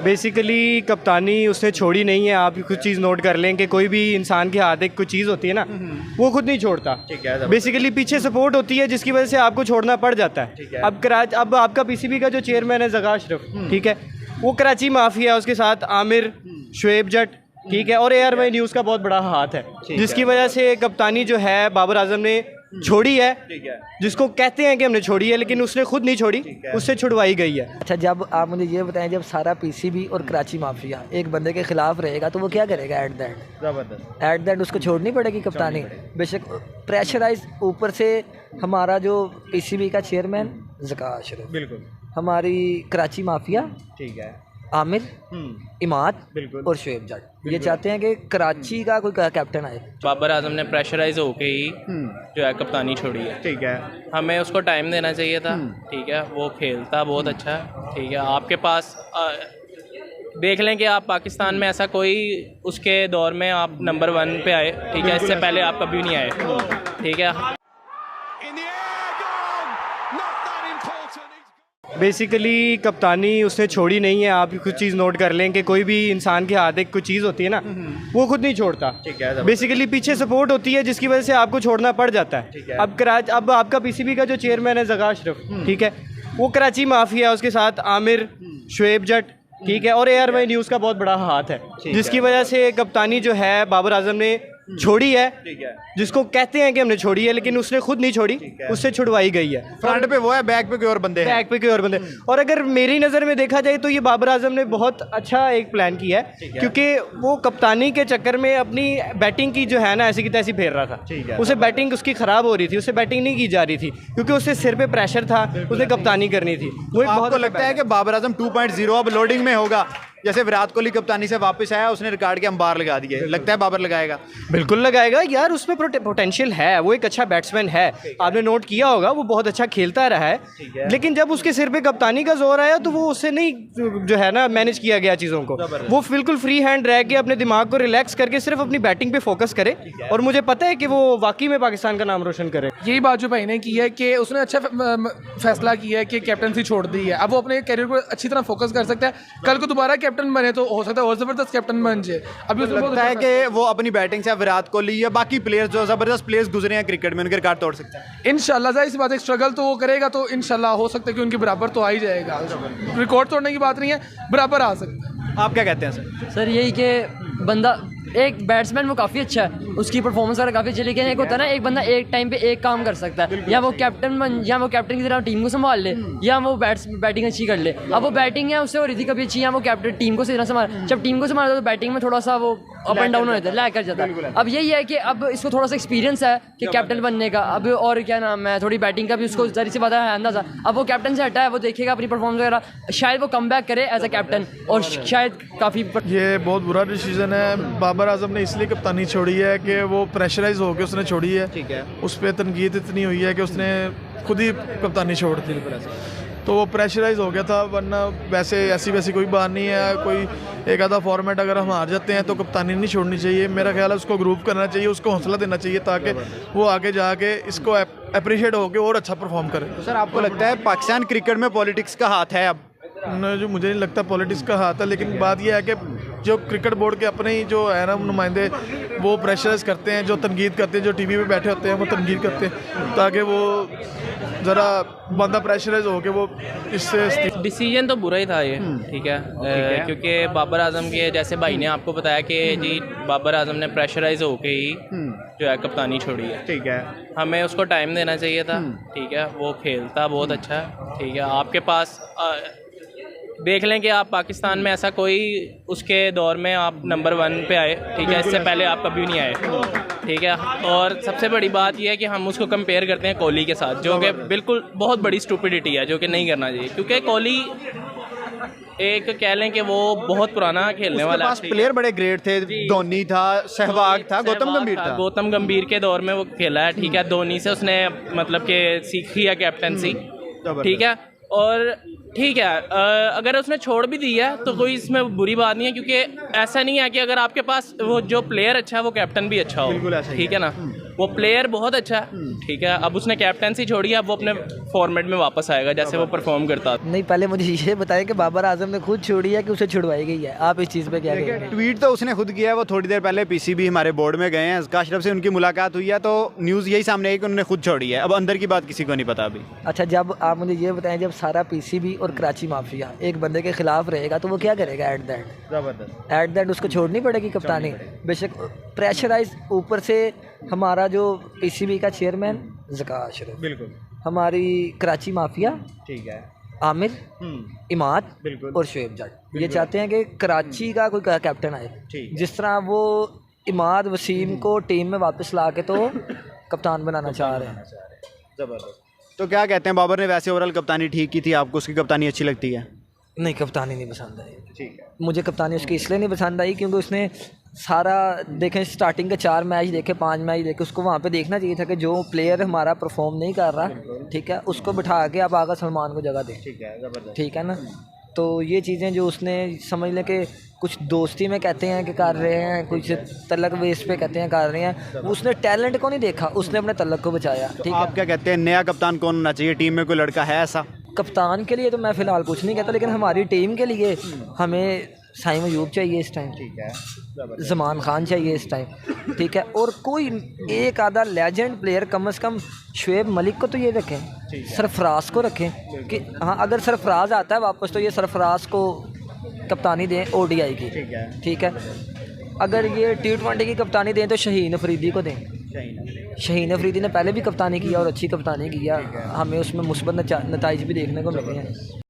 Basically कप्तानी उसने छोड़ी नहीं है। आप कुछ चीज़ नोट कर लें कि कोई भी इंसान के हाथ एक कोई चीज़ होती है ना, वो खुद नहीं छोड़ता। ठीक है। बेसिकली पीछे सपोर्ट होती है जिसकी वजह से आपको छोड़ना पड़ जाता है। ठीक है। अब आपका पीसीबी का जो चेयरमैन है जगा अशरफ, ठीक है, वो कराची माफिया, उसके साथ आमिर, शुएब जट, ठीक है, और ARY न्यूज़ का बहुत बड़ा हाथ है, जिसकी वजह से कप्तानी जो है बाबर आजम ने छोड़ी है। ठीक है। जिसको कहते हैं कि हमने छोड़ी है, लेकिन उसने खुद नहीं छोड़ी, उससे छुड़वाई गई है। अच्छा, जब आप मुझे ये बताएं, जब सारा पीसीबी और कराची माफिया एक बंदे के खिलाफ रहेगा तो वो क्या करेगा? एट द एंड, जबरदस्त। एट द एंड उसको छोड़नी पड़ेगी कप्तानी। बेशक प्रेशराइज, ऊपर से हमारा जो पीसीबी का चेयरमैन ज़का अशरफ, बिल्कुल। हमारी कराची माफिया, ठीक है। आमिर, इमाद बिल्कुल। और शुएब जट ये चाहते हैं कि कराची का कोई कैप्टन आए। बाबर आजम ने प्रेशराइज होके ही जो है कप्तानी छोड़ी है। ठीक है। हमें उसको टाइम देना चाहिए था। ठीक है, वो खेलता बहुत अच्छा है। ठीक है, आपके पास देख लें कि आप पाकिस्तान में ऐसा कोई उसके दौर में आप नंबर 1 पे आए। ठीक है, इससे पहले आप कभी नहीं आए। ठीक है। बेसिकली कप्तानी उसने छोड़ी नहीं है। आप कुछ चीज़ नोट कर लें कि कोई भी इंसान के हाथ एक कोई चीज़ होती है ना, वो खुद नहीं छोड़ता। ठीक है। बेसिकली पीछे सपोर्ट होती है जिसकी वजह से आपको छोड़ना पड़ जाता है। ठीक है। अब आपका पीसीबी का जो चेयरमैन है जगा अशरफ, ठीक है, वो कराची माफिया, उसके साथ आमिर, शुएब जट, ठीक है, और ARY न्यूज़ का बहुत बड़ा हाथ है, जिसकी वजह से कप्तानी जो है बाबर आजम ने छोड़ी है। ठीक है। जिसको कहते हैं कि हमने छोड़ी है, लेकिन उसने खुद नहीं छोड़ी, उससे छुड़वाई गई है। फ्रंट पे वो है, बैक पे कोई और बंदे हैं। बैक पे कोई और बंदे। और अगर मेरी नज़र में देखा जाए तो ये बाबर आजम ने बहुत अच्छा एक प्लान किया है, क्योंकि वो कप्तानी के चक्कर में अपनी बैटिंग की जो है ना ऐसी की तैसी फेर रहा था। ठीक है। उसे बैटिंग उसकी ख़राब हो रही थी, उसे बैटिंग नहीं की जा रही थी, क्योंकि उससे सिर पे प्रेशर था, उसे कप्तानी करनी थी। वो एक आपको बहुत लगता है कि बाबर आजम 2.0 अब लोडिंग में होगा? जैसे विराट कोहली कप्तानी से वापस आया, उसने रिकॉर्ड के अंबार लगा दिए, लगता है बाबर लगाएगा? बिल्कुल लगाएगा यार, उसमें पोटेंशियल है, वो एक अच्छा बैट्समैन है। आपने नोट किया होगा, वो बहुत अच्छा खेलता रहा है, लेकिन जब उसके सिर पे कप्तानी का जोर आया तो वो उससे नहीं जो है ना मैनेज किया गया चीज़ों को। वो बिल्कुल फ्री हैंड रह के अपने दिमाग को रिलैक्स करके सिर्फ अपनी बैटिंग पे फोकस करे, और मुझे पता है कि वो वाकई में पाकिस्तान का नाम रोशन करे। यही बात जो भाई ने की है कि उसने अच्छा फैसला किया है कि कैप्टनसी छोड़ दी है। अब वो अपने करियर को अच्छी तरह फोकस कर सकता है। कल को दोबारा कैप्टन बने तो हो सकता है और जबरदस्त कैप्टन बन जाए। अभी उसको लगता है कि वो अपनी बैटिंग से विराट कोहली या बाकी प्लेयर्स जो जबरदस्त प्लेयर्स गुजरे हैं क्रिकेट में, उनके रिकॉर्ड तोड़ सकते हैं। इंशाल्लाह जाहिर सी बात है, स्ट्रगल तो वो करेगा तो इंशाल्लाह हो सकता है कि उनके बराबर तो आ ही जाएगा। रिकॉर्ड तोड़ने की बात नहीं है, बराबर आ सकता है। आप क्या कहते हैं सर? सर यही कि बंदा एक बैट्समैन वो काफ़ी अच्छा है, उसकी परफॉर्मेंस वगैरह काफ़ी अच्छी, लेकिन एक होता है ना एक बंदा एक टाइम पे एक काम कर सकता है, या वो कैप्टन की तरह टीम को संभाल ले, या वो बैटिंग अच्छी कर ले। अब वो बैटिंग है उससे हो रही थी कभी अच्छी, या वो कैप्टन टीम को सही तरह संभाल, जब टीम को संभालता तो बैटिंग में थोड़ा सा वो अप एंड डाउन हो जाता है, लैग कर जाता है। अब यही है कि अब इसको थोड़ा सा एक्सपीरियंस है कि कैप्टन बनने का, अब और क्या नाम है, थोड़ी बैटिंग का भी उसको जरी से पता है अंदाजा। अब वो कैप्टन से हटा है, वो देखेगा अपनी परफॉर्मेंस वगैरह, शायद वो कम बैक करे एज अ कैप्टन, और शायद काफ़ी। ये बहुत बुरा डिसीजन है। बाबर आजम ने इसलिए कप्तानी छोड़ी है कि वो प्रेशराइज होकर उसने छोड़ी है। ठीक है। उस पर तनकीद इतनी हुई है कि उसने खुद ही कप्तानी छोड़ दी, तो वो प्रेशराइज हो गया था। वरना वैसे ऐसी वैसी कोई बात नहीं है। कोई एक आधा फॉर्मेट अगर हम हार जाते हैं तो कप्तानी नहीं छोड़नी चाहिए। मेरा ख्याल है उसको ग्रुप करना चाहिए, उसको हौसला देना चाहिए, ताकि वो आगे जाके इसको अप्रिशिएट होकर और अच्छा परफॉर्म करे। तो सर आपको लगता है पाकिस्तान क्रिकेट में पॉलिटिक्स का हाथ है अब? जो मुझे नहीं लगता पॉलिटिक्स का हाथ है, लेकिन बात यह है कि जो क्रिकेट बोर्ड के अपने ही जो है ना नुमाइंदे, वो प्रेशराइज करते हैं, जो तनकीद करते हैं, जो टीवी पे बैठे होते हैं वो तनकीद करते हैं, ताकि वो ज़रा बंदा प्रेशराइज हो के वो इससे। डिसीजन तो बुरा ही था ये। ठीक है, क्योंकि बाबर आजम के जैसे भाई ने आपको बताया कि जी बाबर आजम ने प्रेशराइज होके ही जो है कप्तानी छोड़ी है। ठीक है। हमें उसको टाइम देना चाहिए था। ठीक है, वो खेलता बहुत अच्छा है। ठीक है, आपके पास देख लें कि आप पाकिस्तान में ऐसा कोई उसके दौर में आप नंबर 1 पे आए। ठीक है, इससे पहले आप कभी नहीं आए। ठीक है, और सबसे बड़ी बात यह है कि हम उसको कंपेयर करते हैं कोहली के साथ, जो कि बिल्कुल बहुत बड़ी स्टूपिडिटी है, जो कि नहीं करना चाहिए, क्योंकि कोहली एक कह लें कि वो बहुत पुराना खेलने वाला है। पास प्लेयर बड़े ग्रेट थे, धोनी था, सहवाग था, गौतम गंभीर था। गौतम गंभीर के दौर में वो खेला है। ठीक है, धोनी से उसने मतलब कि सीखी है कैप्टनसी। ठीक है, और ठीक है, अगर उसने छोड़ भी दिया तो कोई इसमें बुरी बात नहीं है, क्योंकि ऐसा नहीं है कि अगर आपके पास वो जो प्लेयर अच्छा है वो कैप्टन भी अच्छा हो। बिल्कुल ऐसा ही ठीक है ना, वो प्लेयर बहुत अच्छा है, ठीक है। अब उसने कैप्टनसी छोड़ी है, अब वो अपने फॉर्मेट में वापस आएगा जैसे वो परफॉर्म करता था। नहीं, पहले मुझे ये बताएं कि बाबर आजम ने खुद छोड़ी है कि उसे छुड़वाई गई है, आप इस चीज़ पे क्या कहेंगे? ट्वीट तो उसने खुद किया है, वो थोड़ी देर पहले पीसीबी हमारे बोर्ड में गए हैं, अज़का अशरफ से उनकी मुलाकात हुई है, तो न्यूज़ यही सामने आई कि उन्होंने खुद छोड़ी है। अब अंदर की बात किसी को नहीं पता अभी। अच्छा, जब आप मुझे ये बताएं, जब सारा पीसीबी और कराची माफिया एक बंदे के खिलाफ रहेगा तो वो क्या करेगा? एट द एंड उसको छोड़नी पड़ेगी कप्तानी। बेशक प्रेशराइज ऊपर से हमारा जो पीसीबी का चेयरमैन ज़का अशरफ, बिल्कुल, हमारी कराची माफिया, ठीक है, आमिर, इमाद बिल्कुल, और शुएब जट ये चाहते हैं कि कराची का कोई कैप्टन आए। ठीक। जिस तरह वो इमाद वसीम को टीम में वापस ला के तो कप्तान बनाना चाह रहे हैं। ज़बरदस्त। तो क्या कहते हैं, बाबर ने वैसे ओवरऑल कप्तानी ठीक की थी, आपको उसकी कप्तानी अच्छी लगती है? नहीं, कप्तानी नहीं पसंद आई। ठीक है, मुझे कप्तानी उसकी इसलिए नहीं पसंद आई क्योंकि उसने सारा देखें, स्टार्टिंग के 4 मैच देखे, 5 मैच देखे, उसको वहाँ पे देखना चाहिए था कि जो प्लेयर हमारा परफॉर्म नहीं कर रहा, ठीक है, उसको बिठा के आप आगा सलमान को जगह दें। ठीक है, ज़बरदस्त। ठीक है ना। तो ये चीज़ें जो उसने समझ लें कि कुछ दोस्ती में कहते हैं कि कर रहे हैं, कुछ तलक बेस पे कहते हैं कर रहे हैं, उसने टैलेंट को नहीं देखा, उसने अपने तलक को बचाया। ठीक है, आप क्या कहते हैं, नया कप्तान कौन होना चाहिए? टीम में कोई लड़का है ऐसा? कप्तान के लिए तो मैं फ़िलहाल कुछ नहीं कहता, लेकिन हमारी टीम के लिए हमें साइम अयूब चाहिए इस टाइम, ठीक है, ज़मान खान चाहिए इस टाइम, ठीक है, और कोई एक आधा लेजेंड प्लेयर कम से कम शुएब मलिक को तो ये रखें, सरफराज को रखें कि हाँ, अगर सरफराज आता है वापस तो ये सरफराज को कप्तानी दें ओडीआई की, ठीक है। अगर ये T20 की कप्तानी दें तो शहीन अफरीदी को दें। शहीन अफरीदी ने पहले भी कप्तानी किया और अच्छी कप्तानी किया, हमें उसमें मुस्बत नताइज भी देखने को मिले हैं।